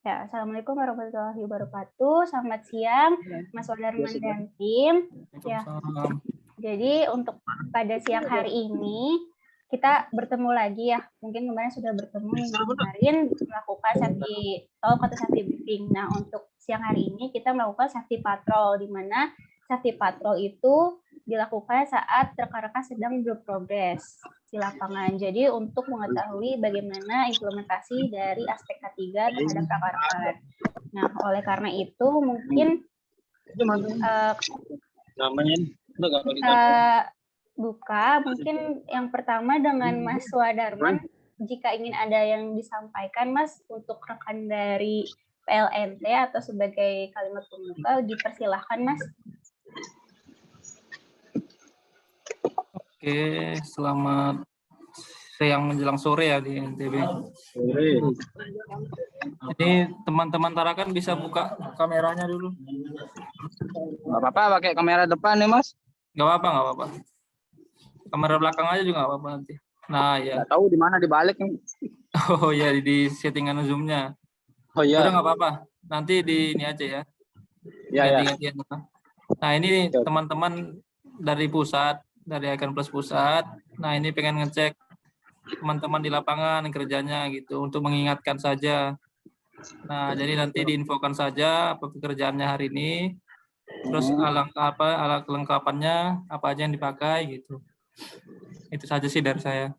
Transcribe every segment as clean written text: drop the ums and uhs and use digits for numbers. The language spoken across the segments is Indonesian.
Ya, Assalamualaikum warahmatullahi wabarakatuh. Selamat siang, Mas Wadarman dan tim. Ya, jadi untuk pada siang hari ini kita bertemu lagi ya. Mungkin kemarin sudah bertemu minggu kemarin melakukan safety talk atau safety briefing. Nah, untuk siang hari ini kita melakukan safety patrol, di mana safety patrol itu dilakukan saat rekan-rekan sedang berprogres di lapangan. Jadi untuk mengetahui bagaimana implementasi dari aspek K3 terhadap rekan-rekan. Nah, oleh karena itu mungkin kita buka mungkin yang pertama dengan Mas Wadarman. Jika ingin ada yang disampaikan, Mas, untuk rekan dari PLNT atau sebagai kalimat pembuka, dipersilahkan, Mas. Oke, selamat siang menjelang sore ya di NTB. Jadi teman-teman Tarakan bisa buka kameranya dulu. Nggak apa-apa pakai kamera depan nih, Mas. Nggak apa-apa. Kamera belakang aja juga nggak apa-apa nanti. Nah ya. Nggak tahu di mana dibalik nih. Oh ya, di settingan zoom-nya. Oh iya. Udah nggak apa-apa. Nanti di ini aja ya. Iya. Ganti-gantian. Nah ini teman-teman dari pusat, dari Icon Plus pusat. Nah ini pengen ngecek teman-teman di lapangan kerjanya gitu untuk mengingatkan saja. Nah jadi nanti diinfokan saja apa pekerjaannya hari ini, terus alat kelengkapannya apa aja yang dipakai gitu. Itu saja sih dari saya.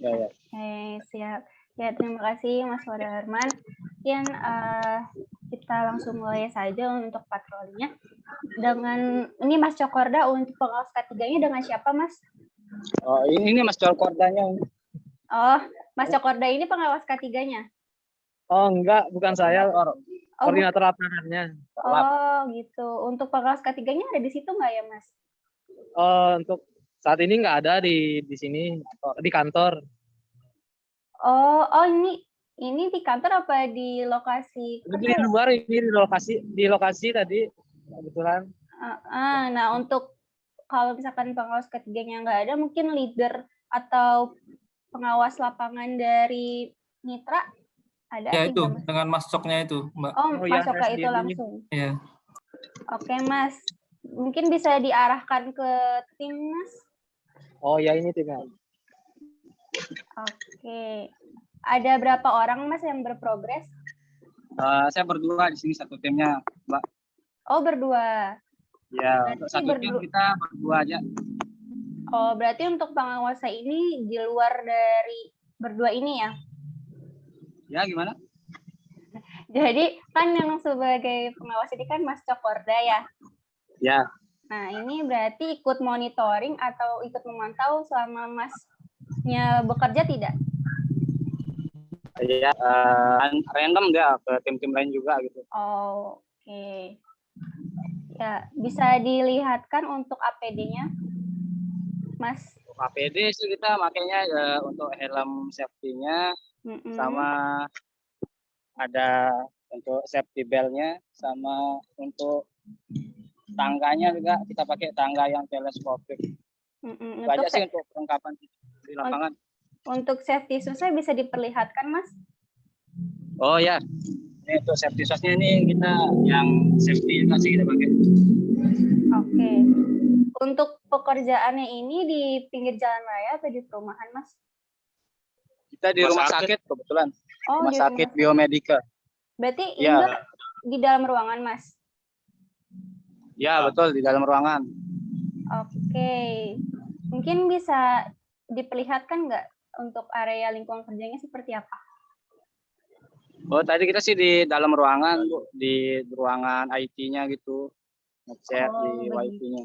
Ya. Siap. Ya, terima kasih Mas Wadarman. Mungkin kita langsung mulai saja untuk patrolinya. Dengan ini Mas Cokorda untuk pengawas K3-nya dengan siapa, Mas? Oh, ini Mas Cokordanya. Oh, Mas Cokorda ini pengawas K3-nya? Oh, enggak, bukan saya. Koordinator lapangannya. Oh, gitu. Untuk pengawas K3-nya ada di situ nggak ya, Mas? Untuk saat ini nggak ada di sini, di kantor. Oh, ini di kantor apa di lokasi? Di luar ini di lokasi tadi kebetulan. Nah, untuk kalau misalkan pengawas K3-nya nggak ada, mungkin leader atau pengawas lapangan dari Mitra ada? Ya itu dengan Mas Coknya itu, Mbak. Oh, Mas Coka itu langsung. Iya. Oke, Mas. Mungkin bisa diarahkan ke tim, Mas. Oh ya, ini timnya. Oke. Ada berapa orang, Mas, yang berprogres? Saya berdua di sini satu timnya, Mbak. Oh, berdua. Ya, untuk satu tim kita berdua aja. Oh, berarti untuk pengawas ini di luar dari berdua ini ya? Ya, gimana? Jadi kan yang sebagai pengawas ini kan Mas Cokorda ya? Ya. Nah, ini berarti ikut monitoring atau ikut memantau selama Masnya bekerja tidak? Iya, random dia ke tim-tim lain juga gitu. Oh, oke. Ya, bisa dilihatkan untuk APD-nya, Mas? Untuk APD sih kita makanya untuk helm safety-nya, sama ada untuk safety belt-nya, sama untuk tangganya juga kita pakai tangga yang teleskopik. Itu aja sih untuk perlengkapan di lapangan. Untuk safety shoes-nya bisa diperlihatkan, Mas? Oh ya, ini untuk safety shoes-nya ini kita yang safety kasih kita pakai. Oke. Untuk pekerjaannya ini di pinggir jalan raya atau di perumahan, Mas? Kita di rumah sakit kebetulan. Oh, rumah sakit Biomedika. Berarti indoor di dalam ruangan, Mas? Ya, betul, di dalam ruangan. Oke. Mungkin bisa diperlihatkan nggak untuk area lingkungan kerjanya seperti apa? Oh, tadi kita sih di dalam ruangan, Bu. Di ruangan IT-nya gitu. Ngecek di wifi-nya.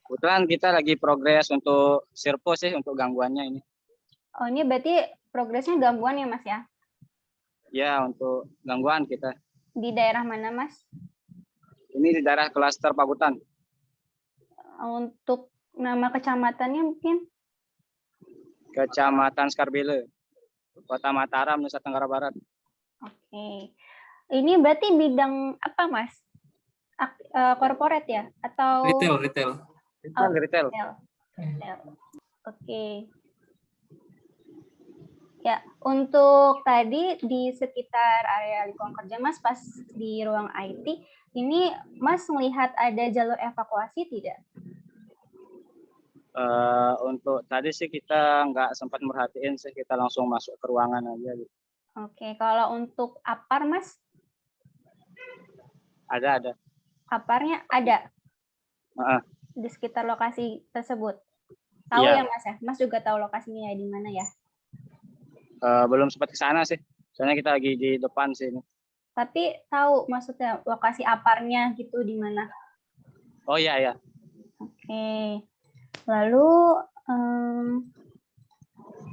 Kebetulan kita lagi progres untuk servo sih, untuk gangguannya ini. Oh, ini berarti progresnya gangguan ya, Mas ya? Ya, untuk gangguan kita. Di daerah mana, Mas? Ini di daerah klaster Pagutan. Untuk nama kecamatannya mungkin? Kecamatan Skarbele, Kota Mataram, Nusa Tenggara Barat. Oke. Ini berarti bidang apa, Mas? Corporate ya? Atau Retail. Retail. Oke. Ya, untuk tadi di sekitar area lingkungan kerja Mas pas di ruang IT, ini Mas melihat ada jalur evakuasi tidak? Untuk tadi sih kita nggak sempat merhatiin sih, kita langsung masuk ke ruangan aja gitu. Oke, kalau untuk apar Mas? Ada. Aparnya ada Uh, di sekitar lokasi tersebut. Tahu Iya. ya Mas ya? Mas juga tahu lokasinya ya di mana ya? Belum sempat ke sana sih. Soalnya kita lagi di depan sini. Tapi tahu maksudnya lokasi aparnya gitu di mana? Oh iya. Oke. Lalu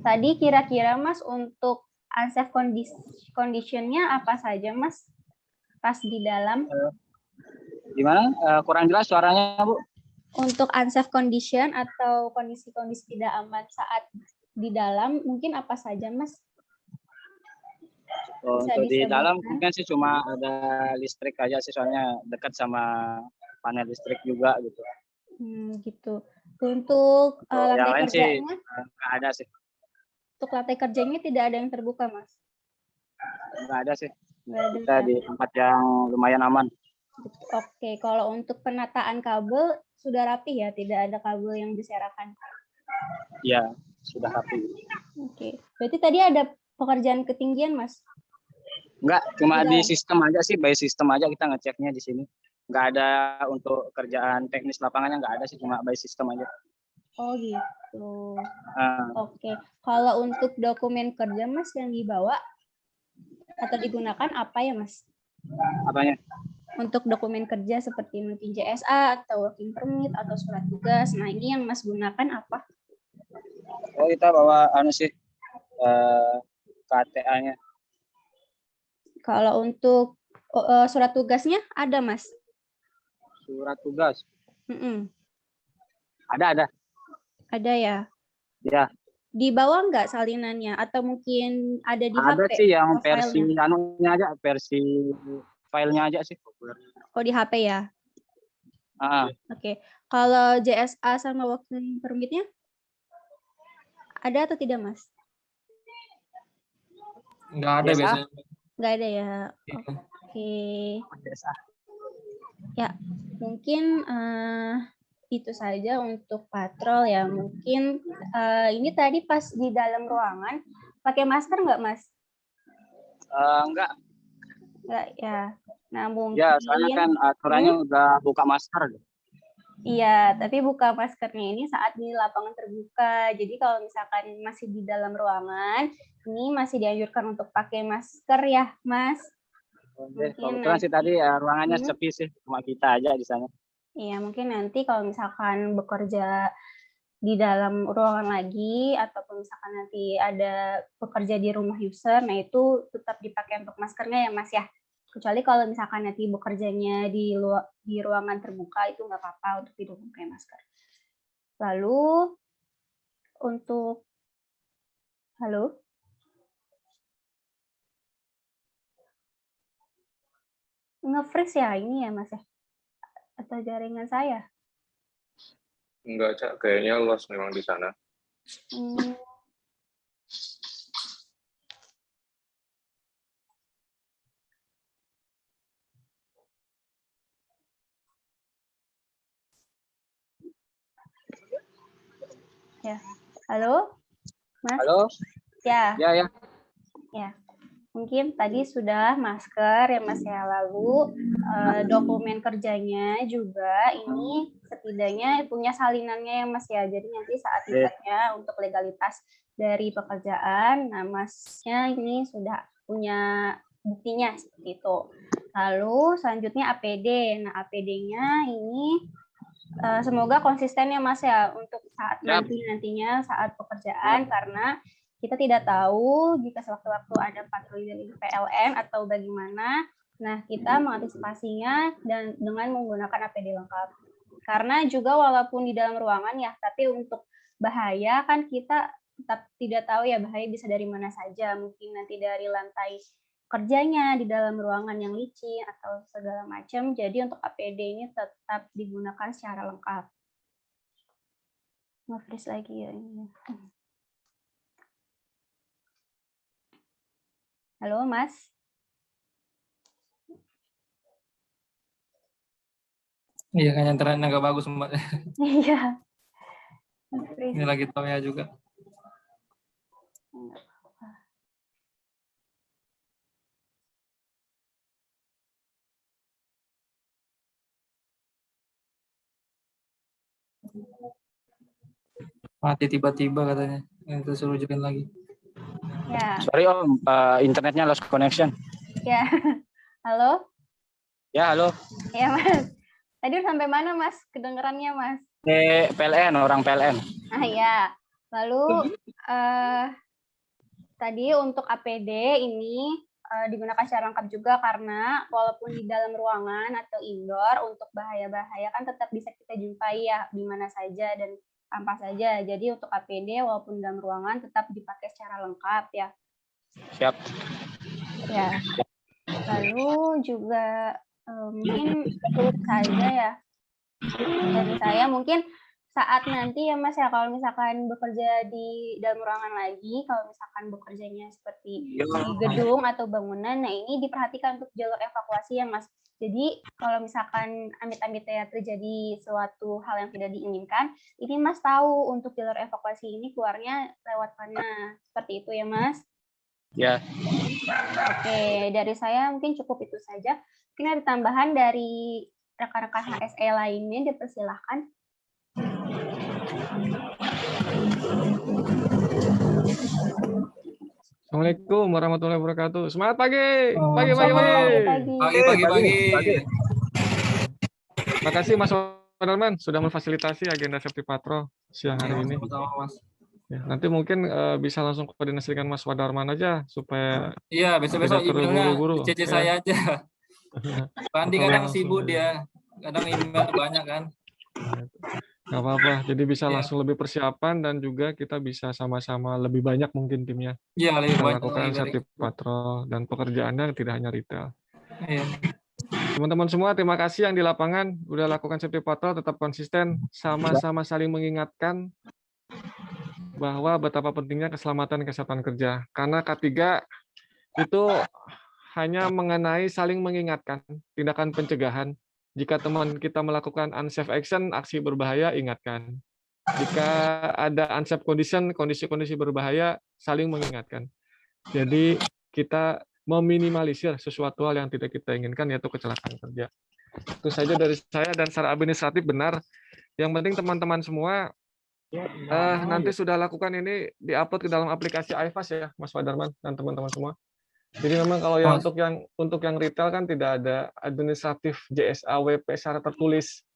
tadi kira-kira Mas untuk unsafe condition-nya apa saja Mas pas di dalam? Gimana? Kurang jelas suaranya, Bu? Untuk unsafe condition atau kondisi-kondisi tidak aman saat di dalam mungkin apa saja Mas? Untuk di dalam mungkin sih cuma ada listrik aja sih, soalnya dekat sama panel listrik juga gitu. Gitu. Untuk lantai kerjanya? Nggak ada sih. Untuk lantai kerjanya tidak ada yang terbuka Mas? Nggak ada sih. Kita di tempat yang lumayan aman. Oke, kalau untuk penataan kabel sudah rapi ya, tidak ada kabel yang berserakan. Iya, sudah rapi. Oke, berarti tadi ada pekerjaan ketinggian, Mas? Enggak, cuma di sistem aja sih, by sistem aja kita ngeceknya di sini. Enggak ada untuk kerjaan teknis lapangannya, enggak ada sih, cuma by sistem aja. Oh gitu. Oke, kalau untuk dokumen kerja Mas yang dibawa atau digunakan apa ya Mas? Apanya? Untuk dokumen kerja seperti mungkin JSA atau working permit atau surat tugas. Nah ini yang Mas gunakan apa? Oh kita bawa KTA-nya. Kalau untuk surat tugasnya ada Mas? Surat tugas? Ada. Ada ya? Ya. Dibawa nggak salinannya? Atau mungkin ada di HP? Ada sih yang versi anunya aja, versi filenya aja sih. Oh di HP ya? Oke. Kalau JSA sama working permit-nya? Ada atau tidak, Mas? Nggak ada biasanya. Nggak ada ya? Oke. Ya, mungkin itu saja untuk patrol ya. Mungkin ini tadi pas di dalam ruangan, pakai masker nggak, Mas? Enggak. Enggak ya. Nah, mungkin ya, soalnya kan aturannya udah buka masker. Iya, tapi buka maskernya ini saat di lapangan terbuka. Jadi kalau misalkan masih di dalam ruangan, ini masih dianjurkan untuk pakai masker ya, Mas. Kebetulan sih tadi ruangannya sepi sih, cuma kita aja di sana. Iya, mungkin nanti kalau misalkan bekerja di dalam ruangan lagi, ataupun misalkan nanti ada bekerja di rumah user, nah itu tetap dipakai untuk maskernya ya, Mas ya. Kecuali kalau misalkan nanti bekerjanya di ruangan terbuka, itu nggak apa-apa untuk tidak memakai masker. Lalu, untuk... Halo? Nge-freeze ya ini ya, Mas ya? Atau jaringan saya? Enggak, Cak. Kayaknya lost memang di sana. Ya. Halo? Mas? Halo? Ya. Ya. Mungkin tadi sudah masker ya Mas ya, lalu dokumen kerjanya juga ini setidaknya punya salinannya ya Mas ya, jadi nanti saat ditetapnya untuk legalitas dari pekerjaan, nah Masnya ini sudah punya buktinya seperti itu. Lalu selanjutnya APD, nah APD-nya ini semoga konsisten ya Mas ya untuk saat nantinya saat pekerjaan, karena kita tidak tahu jika sewaktu-waktu ada patroli dari PLN atau bagaimana. Nah, kita mengantisipasinya dan dengan menggunakan APD lengkap. Karena juga walaupun di dalam ruangan ya, tapi untuk bahaya kan kita tetap tidak tahu ya bahaya bisa dari mana saja. Mungkin nanti dari lantai kerjanya di dalam ruangan yang licin atau segala macam. Jadi untuk APD ini tetap digunakan secara lengkap. Nge-freeze lagi ya ini. Halo, Mas. Iya, kayaknya internetnya nggak bagus, Mbak. Iya. Ini lagi Tomia juga. Mati tiba-tiba katanya. Itu suruh join lagi. Ya. Sorry Om, internetnya lost connection. Ya. Halo? Ya, halo. Ya, Mas. Tadi sampai mana, Mas? Kedengerannya, Mas? PLN, orang PLN. Ah, ya. Lalu tadi untuk APD ini digunakan secara lengkap juga karena walaupun di dalam ruangan atau indoor, untuk bahaya-bahaya kan tetap bisa kita jumpai ya di mana saja dan apa saja. Jadi untuk APD walaupun dalam ruangan tetap dipakai secara lengkap ya. Siap. Ya. Lalu juga mungkin cukup saja ya dari saya. Mungkin saat nanti ya Mas ya, kalau misalkan bekerja di dalam ruangan lagi, kalau misalkan bekerjanya seperti di gedung atau bangunan, nah ini diperhatikan untuk jalur evakuasi ya Mas. Jadi kalau misalkan amit-amit ya terjadi suatu hal yang tidak diinginkan, ini Mas tahu untuk jalur evakuasi ini keluarnya lewat mana. Seperti itu ya Mas. Ya. Oke, dari saya mungkin cukup itu saja. Mungkin ada tambahan dari rekan-rekan HSE lainnya, dipersilahkan. Assalamualaikum warahmatullahi wabarakatuh. Semangat pagi. Pagi. Makasih Mas Wadarman sudah memfasilitasi agenda safety patrol siang hari ini. Ya, nanti mungkin bisa langsung koordinasi dengan Mas Wadarman aja supaya iya besok-besok emailnya CC saya aja. Pandi kadang sibuk dia, kadang email banyak kan. Nggak apa-apa, jadi bisa langsung lebih persiapan dan juga kita bisa sama-sama lebih banyak mungkin timnya. Iya, lebih banyak melakukan safety patrol dan pekerjaannya tidak hanya retail. Iya. Teman-teman semua, terima kasih yang di lapangan udah lakukan safety patrol, tetap konsisten, sama-sama saling mengingatkan bahwa betapa pentingnya keselamatan dan kesehatan kerja. Karena K3 itu hanya mengenai saling mengingatkan, tindakan pencegahan. Jika teman kita melakukan unsafe action, aksi berbahaya, ingatkan. Jika ada unsafe condition, kondisi-kondisi berbahaya, saling mengingatkan. Jadi kita meminimalisir sesuatu hal yang tidak kita inginkan, yaitu kecelakaan kerja. Itu saja dari saya, dan secara administratif benar. Yang penting teman-teman semua nanti sudah lakukan ini diupload ke dalam aplikasi iFast ya, Mas Wadarman dan teman-teman semua. Jadi memang kalau yang untuk yang retail kan tidak ada administratif JSA WP secara tertulis.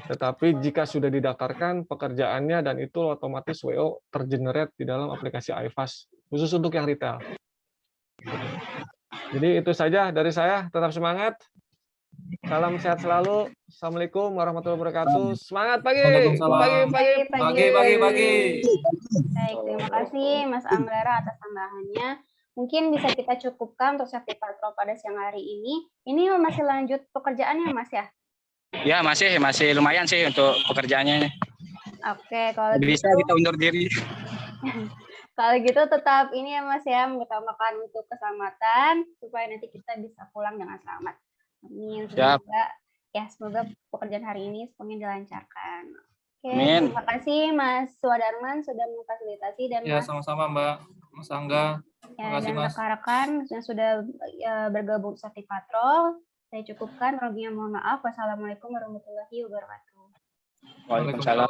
Tetapi jika sudah didaftarkan pekerjaannya dan itu otomatis WO tergenerate di dalam aplikasi iFast khusus untuk yang retail. Jadi itu saja dari saya, tetap semangat. Salam sehat selalu. Assalamualaikum warahmatullahi wabarakatuh. Semangat pagi. Pagi. Baik, terima kasih Mas Anggara atas tambahannya. Mungkin bisa kita cukupkan untuk safety patrol pada siang hari ini. Ini masih lanjut pekerjaannya Mas ya? Ya, masih lumayan sih untuk pekerjaannya. Oke, kalau bisa gitu, kita undur diri. Kalau gitu tetap ini ya Mas ya, mengutamakan untuk keselamatan supaya nanti kita bisa pulang dengan selamat. Amin. Semoga pekerjaan hari ini semuanya dilancarkan. Oke, terima kasih Mas Wadarman sudah memfasilitasi dan ya sama-sama Mbak Mas Angga. Ya, dan rekan-rekan yang sudah bergabung safety patrol, saya cukupkan. Mohon maaf. Wassalamualaikum warahmatullahi wabarakatuh. Waalaikumsalam.